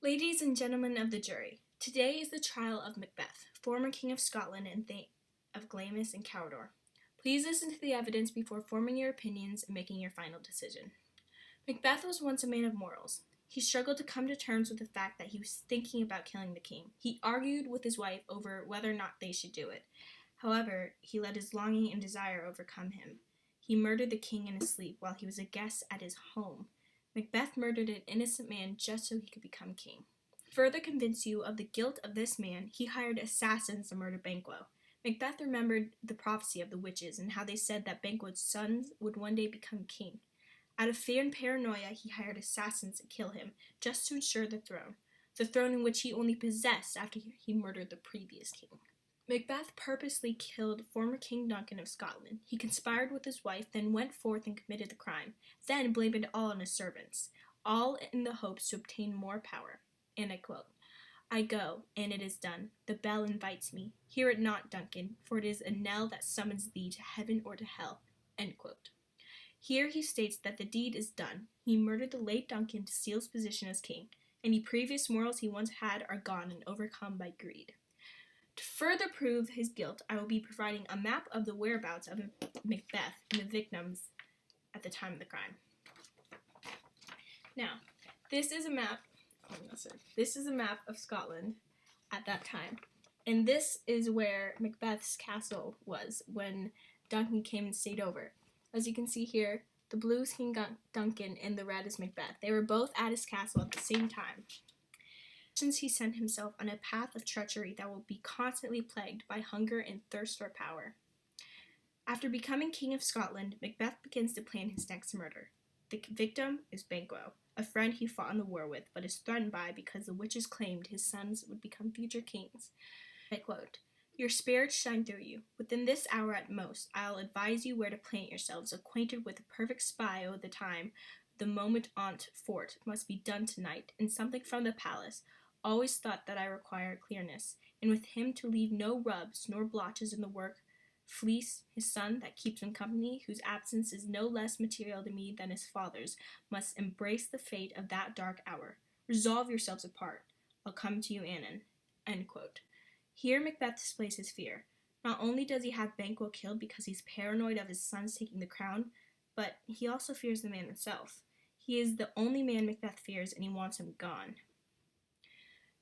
Ladies and gentlemen of the jury, today is the trial of Macbeth, former King of Scotland and of Glamis and Cawdor. Please listen to the evidence before forming your opinions and making your final decision. Macbeth was once a man of morals. He struggled to come to terms with the fact that he was thinking about killing the king. He argued with his wife over whether or not they should do it. However, he let his longing and desire overcome him. He murdered the king in his sleep while he was a guest at his home. Macbeth murdered an innocent man just so he could become king. To further convince you of the guilt of this man, he hired assassins to murder Banquo. Macbeth remembered the prophecy of the witches and how they said that Banquo's sons would one day become king. Out of fear and paranoia, he hired assassins to kill him, just to ensure the throne in which he only possessed after he murdered the previous king. Macbeth purposely killed former King Duncan of Scotland. He conspired with his wife, then went forth and committed the crime, then blamed it all on his servants, all in the hopes to obtain more power. And I quote, "I go, and it is done. The bell invites me. Hear it not, Duncan, for it is a knell that summons thee to heaven or to hell." End quote. Here he states that the deed is done. He murdered the late Duncan to steal his position as king. Any previous morals he once had are gone and overcome by greed. To further prove his guilt, I will be providing a map of the whereabouts of Macbeth and the victims at the time of the crime. Now, this is a map of Scotland at that time. And this is where Macbeth's castle was when Duncan came and stayed over. As you can see here, the blue is King Duncan and the red is Macbeth. They were both at his castle at the same time. Since he sent himself on a path of treachery that will be constantly plagued by hunger and thirst for power. After becoming King of Scotland, Macbeth begins to plan his next murder. The victim is Banquo, a friend he fought in the war with, but is threatened by because the witches claimed his sons would become future kings. I quote, "Your spirits shine through you. Within this hour at most, I'll advise you where to plant yourselves, acquainted with a perfect spy o' the time. The moment on't fort must be done tonight, and something from the palace. Always thought that I require clearness, and with him to leave no rubs nor blotches in the work. Fleece, his son, that keeps him company, whose absence is no less material to me than his father's, must embrace the fate of that dark hour. Resolve yourselves apart. I'll come to you anon." End quote. Here Macbeth displays his fear. Not only does he have Banquo killed because he's paranoid of his sons taking the crown, but he also fears the man himself. He is the only man Macbeth fears, and he wants him gone.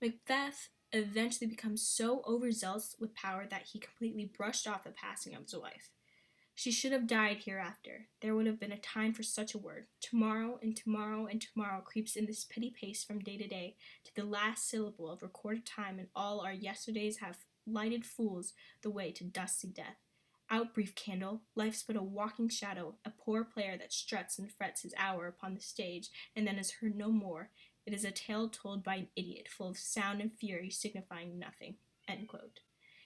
Macbeth eventually becomes so overzealous with power that he completely brushed off the passing of his wife. She should have died hereafter. There would have been a time for such a word. Tomorrow and tomorrow and tomorrow creeps in this petty pace from day to day, to the last syllable of recorded time, and all our yesterdays have lighted fools the way to dusty death. Out, brief candle, life's but a walking shadow, a poor player that struts and frets his hour upon the stage, and then is heard no more. It is a tale told by an idiot, full of sound and fury, signifying nothing." End quote.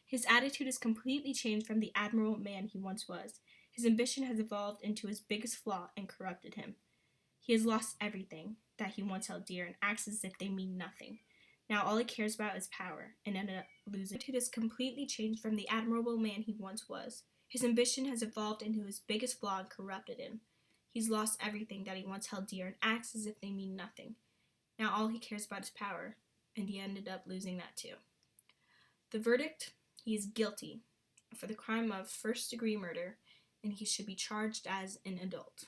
His attitude has completely changed from the admirable man he once was. His ambition has evolved into his biggest flaw and corrupted him. He has lost everything that he once held dear and acts as if they mean nothing. Now all he cares about is power, and ended up losing. His attitude has completely changed from the admirable man he once was. His ambition has evolved into his biggest flaw and corrupted him. He's lost everything that he once held dear and acts as if they mean nothing. Now all he cares about is power, and he ended up losing that too. The verdict: he is guilty for the crime of first-degree murder, and he should be charged as an adult.